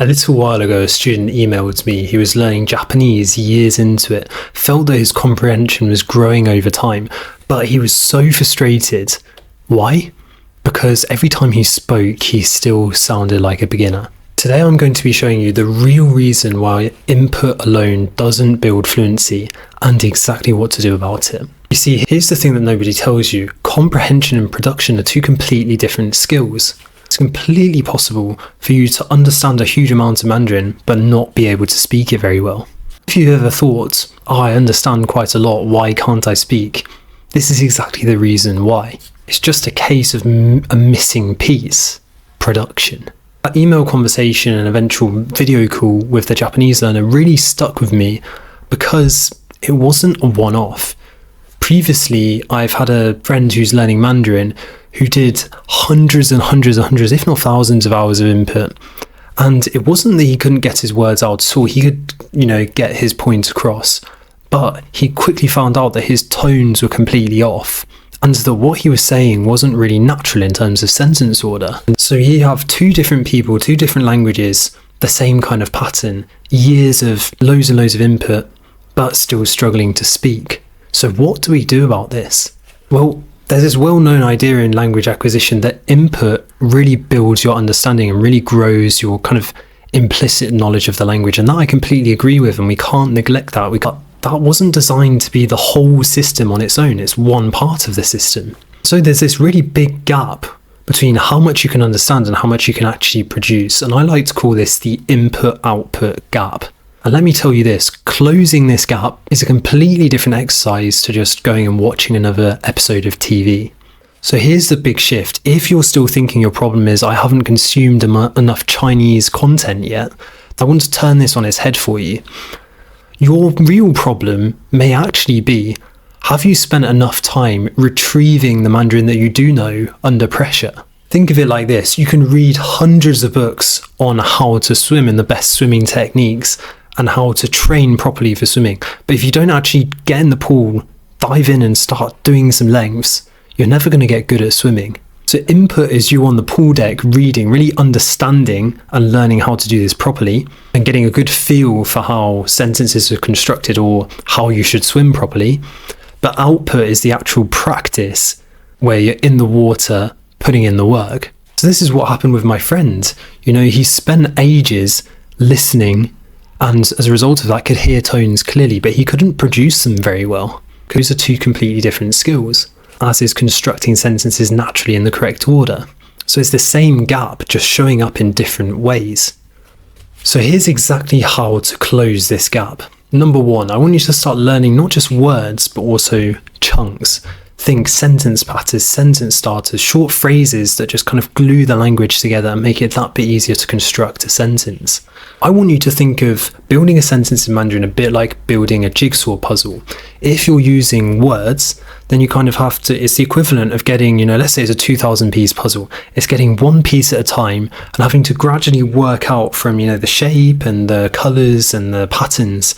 A little while ago, a student emailed me. He was learning Japanese years into it, felt that his comprehension was growing over time, but he was so frustrated. Why? Because every time he spoke, he still sounded like a beginner. Today I'm going to be showing you the real reason why input alone doesn't build fluency and exactly what to do about it. You see, here's the thing that nobody tells you. Comprehension and production are two completely different skills. It's completely possible for you to understand a huge amount of Mandarin but not be able to speak it very well. If you've ever thought, I understand quite a lot, why can't I speak? This is exactly the reason why. It's just a case of a missing piece: production. That email conversation and eventual video call with the Japanese learner really stuck with me because it wasn't a one-off. Previously, I've had a friend who's learning Mandarin who did hundreds and hundreds and hundreds, if not thousands of hours of input. And it wasn't that he couldn't get his words out at all. He could, get his point across. But he quickly found out that his tones were completely off and that what he was saying wasn't really natural in terms of sentence order. So you have two different people, two different languages, the same kind of pattern, years of loads and loads of input, but still struggling to speak. So what do we do about this? Well, there's this well-known idea in language acquisition that input really builds your understanding and really grows your kind of implicit knowledge of the language. And that I completely agree with, and we can't neglect that. That wasn't designed to be the whole system on its own. It's one part of the system. So there's this really big gap between how much you can understand and how much you can actually produce. And I like to call this the input-output gap. And let me tell you this, closing this gap is a completely different exercise to just going and watching another episode of TV. So here's the big shift. If you're still thinking your problem is, I haven't consumed enough Chinese content yet, I want to turn this on its head for you. Your real problem may actually be, have you spent enough time retrieving the Mandarin that you do know under pressure? Think of it like this. You can read hundreds of books on how to swim and the best swimming techniques and how to train properly for swimming. But if you don't actually get in the pool, dive in and start doing some lengths, you're never going to get good at swimming. So input is you on the pool deck reading, really understanding and learning how to do this properly and getting a good feel for how sentences are constructed or how you should swim properly. But output is the actual practice where you're in the water putting in the work. So this is what happened with my friend. He spent ages listening and as a result of that could hear tones clearly, but he couldn't produce them very well. Those are two completely different skills, as is constructing sentences naturally in the correct order. So it's the same gap, just showing up in different ways. So here's exactly how to close this gap. Number one, I want you to start learning not just words, but also chunks. Think sentence patterns, sentence starters, short phrases that just kind of glue the language together and make it that bit easier to construct a sentence. I want you to think of building a sentence in Mandarin a bit like building a jigsaw puzzle. If you're using words, then you kind of have to, it's the equivalent of getting, let's say it's a 2,000 piece puzzle. It's getting one piece at a time and having to gradually work out from, the shape and the colors and the patterns,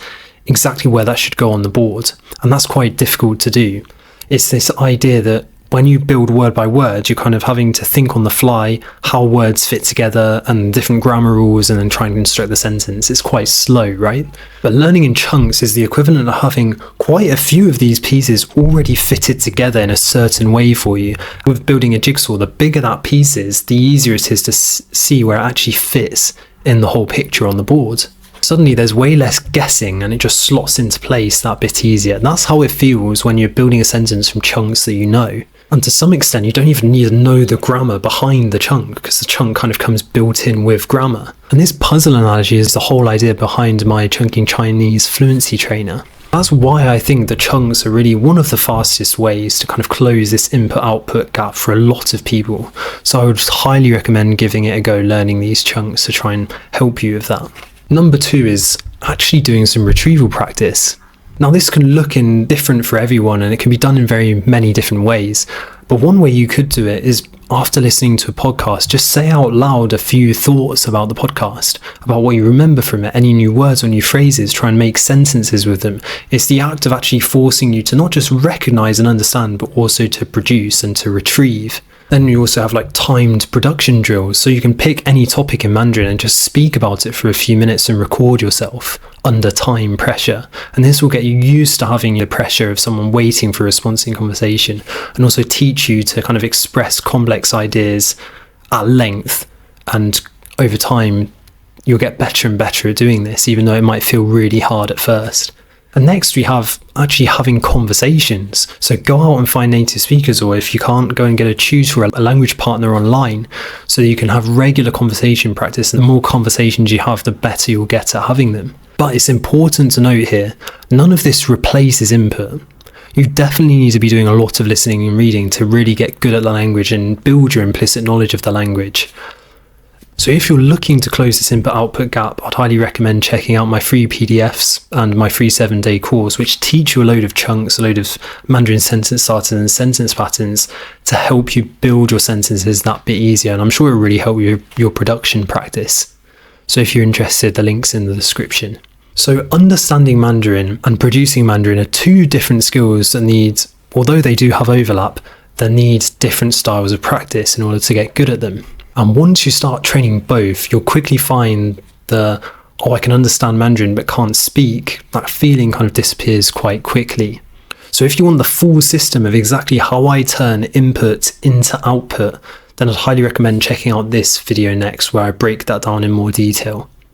exactly where that should go on the board. And that's quite difficult to do. It's this idea that when you build word by word, you're kind of having to think on the fly how words fit together and different grammar rules and then try and construct the sentence. It's quite slow, right? But learning in chunks is the equivalent of having quite a few of these pieces already fitted together in a certain way for you. With building a jigsaw, the bigger that piece is, the easier it is to see where it actually fits in the whole picture on the board. Suddenly there's way less guessing and it just slots into place that bit easier. That's how it feels when you're building a sentence from chunks that you know. And to some extent, you don't even need to know the grammar behind the chunk because the chunk kind of comes built in with grammar. And this puzzle analogy is the whole idea behind my Chunking Chinese fluency trainer. That's why I think the chunks are really one of the fastest ways to kind of close this input-output gap for a lot of people. So I would highly recommend giving it a go, learning these chunks to try and help you with that. Number two is actually doing some retrieval practice. Now this can look different for everyone and it can be done in very many different ways. But one way you could do it is after listening to a podcast, just say out loud a few thoughts about the podcast, about what you remember from it, any new words or new phrases, try and make sentences with them. It's the act of actually forcing you to not just recognize and understand, but also to produce and to retrieve. Then you also have like timed production drills, so you can pick any topic in Mandarin and just speak about it for a few minutes and record yourself under time pressure. And this will get you used to having the pressure of someone waiting for a response in conversation, and also teach you to kind of express complex ideas at length. And over time, you'll get better and better at doing this, even though it might feel really hard at first. And next we have actually having conversations. So go out and find native speakers, or if you can't, go and get a tutor or a language partner online so that you can have regular conversation practice. And the more conversations you have, the better you'll get at having them. But it's important to note here, none of this replaces input. You definitely need to be doing a lot of listening and reading to really get good at the language and build your implicit knowledge of the language. So if you're looking to close this input-output gap, I'd highly recommend checking out my free PDFs and my free 7-day course, which teach you a load of chunks, a load of Mandarin sentence starters and sentence patterns to help you build your sentences that bit easier. And I'm sure it will really help your production practice. So if you're interested, the link's in the description. So understanding Mandarin and producing Mandarin are two different skills that need, although they do have overlap, they need different styles of practice in order to get good at them. And once you start training both, you'll quickly find I can understand Mandarin but can't speak, that feeling kind of disappears quite quickly. So if you want the full system of exactly how I turn input into output, then I'd highly recommend checking out this video next, where I break that down in more detail.